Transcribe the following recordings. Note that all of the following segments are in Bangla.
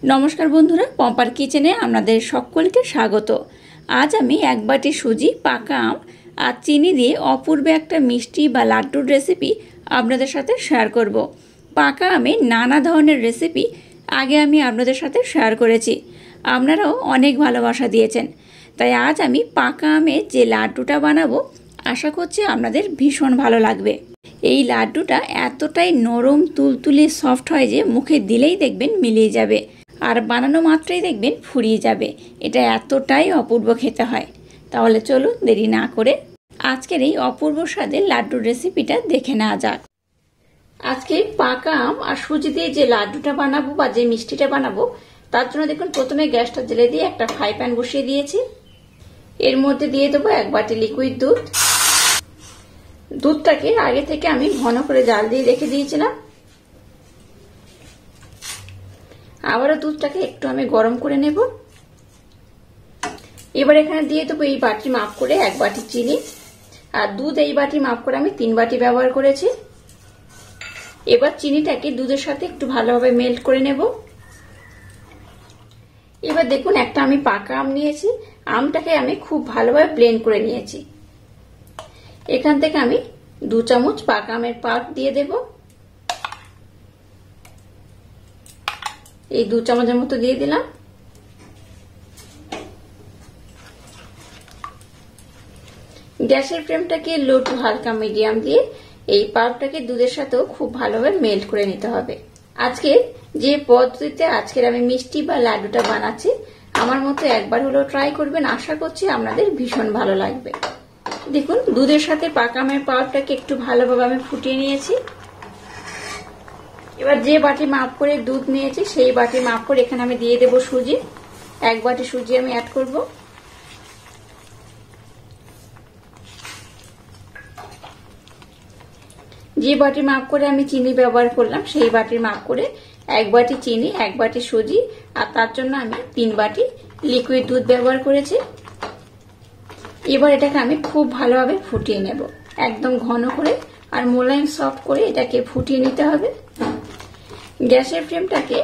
नमस्कार बंधुरा पम्पार किचेने आपनादेर सकलके स्वागत। आज आमी एक बाटी सुजी पाका आम और चीनी दिए अपूर्व एक मिष्टि बा लाड्डुर रेसिपि आपनादेर साथे शेयर करब। पाका आमे नाना धरनेर रेसिपि आगे आमी आपनादेर साथे शेयर करेछि, आपनाराओ अनेक भालोबासा दिएछेन। ताई आज आमी पाका आमेर जे लाड्डुटा बानाबो आशा करछि आपनादेर भीषण भालो लागबे। এই লাড্ডুটা এতটাই নরম তুলতুলে সফট হয় যে মুখে দিলেই দেখবেন মিলিয়ে যাবে আর বানানো মাত্রই দেখবেন ফুরিয়ে যাবে। এটা এতটাই অপূর্ব খেতে হয়। তাহলে চলুন দেরি না করে আজকের এই অপূর্ব স্বাদের লাড্ডুর রেসিপিটা দেখে নেওয়া যাক। আজকে পাকা আম আর সুজি দিয়ে যে লাড্ডুটা বানাবো বা যে মিষ্টিটা বানাবো তার জন্য দেখুন প্রথমে গ্যাসটা জ্বেলে দিয়ে একটা ফ্রাই প্যান বসিয়ে দিয়েছি। এর মধ্যে দিয়ে দেবো এক বাটি লিকুইড দুধ। দুধটাকে আগে থেকে আমি ঘন করে জাল দিয়ে রেখে দিয়েছিলাম। আবারও দুধটাকে একটু আমি গরম করে নেব। এবার এখানে দিয়ে দেবো এই বাটি মাপ করে এক বাটি চিনি, আর দুধ এই বাটি মাপ করে আমি 3 বাটি ব্যবহার করেছি। এবার চিনিটাকে দুধের সাথে একটু ভালোভাবে মেল্ট করে নেব। এবার দেখুন একটা আমি পাকা আম নিয়েছি, আমটাকে আমি খুব ভালোভাবে ব্লেন্ড করে নিয়েছি। এখান থেকে আমি 2 চামচ পাকা আমের পাল্প দিয়ে দেব। এই 2 চামচের মতো দিয়ে দিলাম। গ্যাসের ফ্লেমটাকে লো টু হালকা মিডিয়াম দিয়ে এই পাল্পটাকে দুধের সাথেও খুব ভালোভাবে মেল্ট করে নিতে হবে। আজকে যে পদ্ধতিতে আজকের আমি মিষ্টি বা লাড্ডুটা বানাচ্ছি আমার মতো একবার হলেও ট্রাই করবেন, আশা করছি আপনাদের ভীষণ ভালো লাগবে। দেখুন দুধের সাথে পাকা আমের পাল্পটাকে একটু ভালোভাবে আমি ফুটিয়ে নিয়েছি। এবার যে বাটি মাপ করে দুধ নিয়েছি সেই বাটি মাপ করে এখানে আমি দিয়ে দেব সুজি। এক বাটি সুজি আমি অ্যাড করব। যে বাটি মাপ করে আমি চিনি ব্যবহার করলাম সেই বাটির মাপ করে এক বাটি চিনি, এক বাটি সুজি, আর তার জন্য আমি 3 বাটি লিকুইড দুধ ব্যবহার করেছি। এবার এটাকে আমি খুব ভালোভাবে ফুটিয়ে নেব, একদম ঘন করে আর মোলায়েম সফট করে এটাকে ফুটিয়ে নিতে হবে। গ্যাসের ফ্লেমটাকে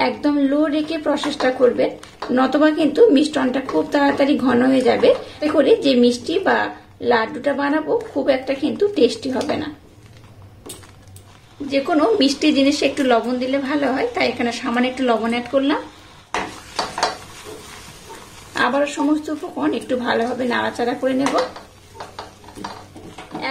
একদম লো রেখে প্রসেসটা করবেন, নতবা কিন্তু মিষ্টনটা খুব তাড়াতাড়ি ঘন হয়ে যাবে। এতে করে যে মিষ্টি বা লাড্ডুটা বানাবো খুব একটা কিন্তু টেস্টি হবে না। যে কোনো মিষ্টি জিনিসে একটু লবণ দিলে ভালো হয়, তাই এখানে সামান্য একটু লবণ অ্যাড করলাম। আবার সমস্ত উপকরণ একটু ভালোভাবে নাড়াচাড়া করে নেব।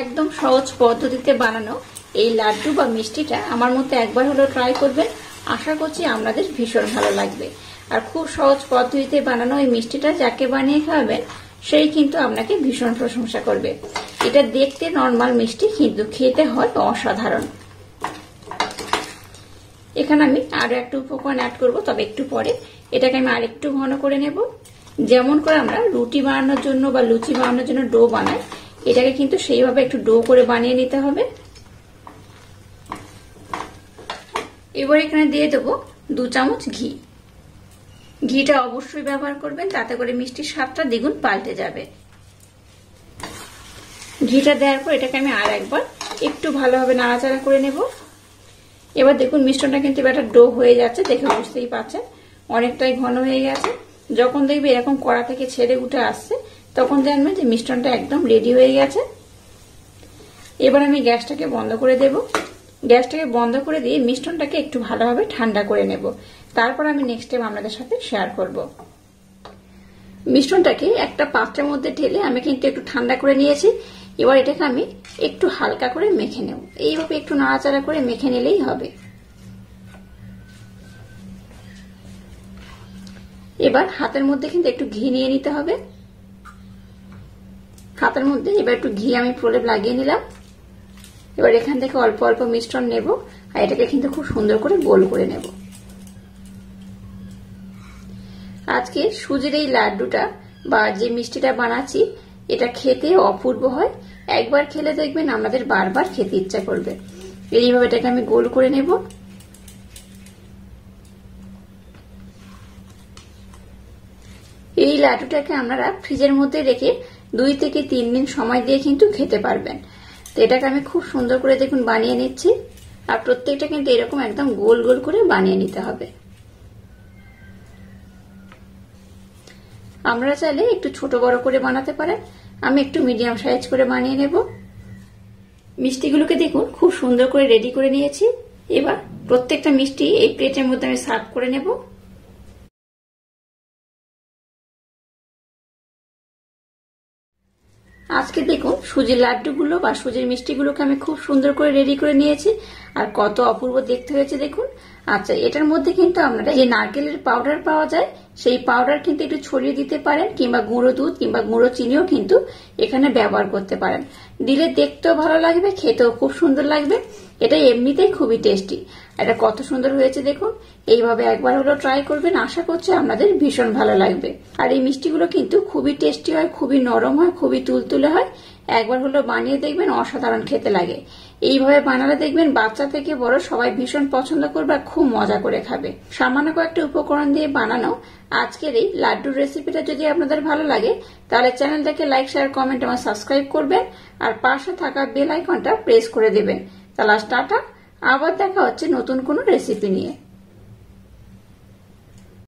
একদম সহজ পদ্ধতিতে বানানো এই লাড্ডু বা মিষ্টিটা আমার মতো একবার হলেও ট্রাই করবেন, আশা করছি আপনাদের ভীষণ ভালো লাগবে। আর খুব সহজ পদ্ধতিতে বানানো এই মিষ্টিটা যাকে বানিয়ে খাওয়াবেন সেই কিন্তু আপনাকে ভীষণ প্রশংসা করবে। এটা দেখতে নরমাল মিষ্টি কিন্তু খেতে হয় অসাধারণ। এখানে আমি আরো একটা উপকরণ অ্যাড করব, তবে একটু পরে। এটাকে আমি আর একটু ঘন করে নেব। যেমন করে আমরা রুটি বানানোর জন্য বা লুচি বানানোর জন্য ডো বানাই, এটাকে কিন্তু সেইভাবে একটু ডো করে বানিয়ে নিতে হবে। এবার এখানে দিয়ে দেবো 2 চামচ ঘি। ঘিটা অবশ্যই ব্যবহার করবেন, তাতে করে মিষ্টির স্বাদটা দ্বিগুণ পাল্টে যাবে। ঘিটা দেওয়ার পর এটাকে আমি আর একবার একটু ভালোভাবে নাড়াচাড়া করে নেব। এবার দেখুন মিশ্রণটা কিন্তু একটা ডো হয়ে যাচ্ছে, দেখে বুঝতেই পারছেন অনেকটাই ঘন হয়ে গেছে। যখন দেখবে এরকম কড়া থেকে ছেড়ে উঠে আসছে তখন জানবেন যে মিশ্রণটা একদম রেডি হয়ে গেছে। এবার আমি গ্যাসটাকে বন্ধ করে দেব। গ্যাসটাকে বন্ধ করে দিয়ে মিশ্রণটাকে একটু ভালোভাবে ঠান্ডা করে নেব, তারপর আমি নেক্সট স্টেপ আপনাদের সাথে শেয়ার করব। মিশ্রণটাকে একটা পাত্রের মধ্যে ঢেলে আমি কিন্তু একটু ঠান্ডা করে নিয়েছি। এবার এটাকে আমি একটু হালকা করে মেখে নেব। এইভাবে একটু নাড়াচাড়া করে মেখে নিলেই হবে। এবার হাতের মধ্যে কিন্তু একটু ঘি নিয়ে নিতে হবে। হাতের মধ্যে এবার একটু ঘি আমি প্রলেপ লাগিয়ে নিলাম। এবার এখান থেকে অল্প অল্প মিশ্রণ নেব আর এটাকে কিন্তু খুব সুন্দর করে গোল করে নেব। আজকে সুজির এই লাড্ডুটা বা যে মিষ্টিটা বানাচ্ছি এটা খেতে অপূর্ব হয়। একবার খেলে দেখবেন আমাদের বারবার খেতে ইচ্ছা করবে। এইভাবে এটাকে আমি গোল করে নেব। এই লাড্ডুটাকে আপনারা ফ্রিজের মধ্যে রেখে 2 থেকে 3 দিন সময় দিয়ে কিন্তু খেতে পারবেন। তো এটাকে আমি খুব সুন্দর করে দেখুন বানিয়ে নিচ্ছি। আর প্রত্যেকটা কিন্তু এরকম একদম গোল গোল করে বানিয়ে নিতে হবে। আপনারা চাইলে একটু ছোট বড় করে বানাতে পারেন। আমি একটু মিডিয়াম সাইজ করে বানিয়ে নেব। মিষ্টিগুলোকে দেখুন খুব সুন্দর করে রেডি করে নিয়েছি। এবার প্রত্যেকটা মিষ্টি এই প্লেটের মধ্যে আমি সার্ভ করে নেব। আজকে দেখুন সুজির লাড্ডুগুলো বা সুজির মিষ্টিগুলোকে আমি খুব সুন্দর করে রেডি করে নিয়েছি। আর কত অপূর্ব দেখতে হয়েছে দেখুন। আচ্ছা, এটার মধ্যে কিন্তু আপনারা যে নারকেলের পাউডার পাওয়া যায় সেই পাউডার কিন্তু একটু ছড়িয়ে দিতে পারেন, কিংবা গুঁড়ো দুধ কিংবা গুঁড়ো চিনিও কিন্তু এখানে ব্যবহার করতে পারেন। দিলে দেখতেও ভালো লাগবে, খেতেও খুব সুন্দর লাগবে। এটা এমনিতেই খুবই টেস্টি। এটা কত সুন্দর হয়েছে দেখুন। এইভাবে একবার হলো ট্রাই করবেন, আশা করছি আপনাদের ভীষণ ভালো লাগবে। আর এই মিষ্টিগুলো কিন্তু খুবই টেস্টি হয়, খুবই নরম হয়, খুবই তুলতুলে হয়। একবার হলো বানিয়ে দেখবেন, অসাধারণ খেতে লাগে। এইভাবে বানালে দেখবেন বাচ্চা থেকে বড় সবাই ভীষণ পছন্দ করবে আর খুব মজা করে খাবে। সামান্য কয়েকটা উপকরণ দিয়ে বানানো আজকের এই লাড্ডুর রেসিপিটা যদি আপনাদের ভালো লাগে তাহলে চ্যানেলটাকে লাইক, শেয়ার, কমেন্ট এবং সাবস্ক্রাইব করবেন। আর পাশে থাকা বেল আইকনটা প্রেস করে দেবেন। তাহলে টাটা, আবার দেখা হচ্ছে নতুন কোনো রেসিপি নিয়ে।